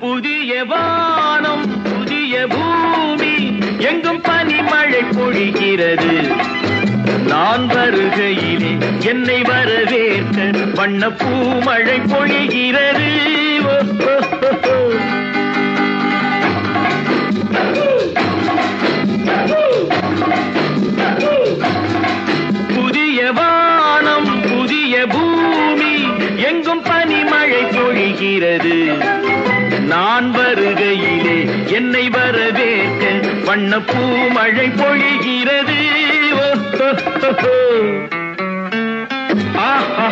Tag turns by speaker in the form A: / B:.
A: புதிய வானம் புதிய பூமி எங்கும் பனிமழை பொழிகிறது. நான் வருகையிலே என்னை வரவேற்க வண்ண பூமழை பொழிகிறது. புதிய வானம் புதிய பூமி எங்கும் பனிமழை பொழிகிறது. நான் வருகையிலே என்னை வரவேற்க வண்ண பூமழை பொழிகிறது. ஆஹா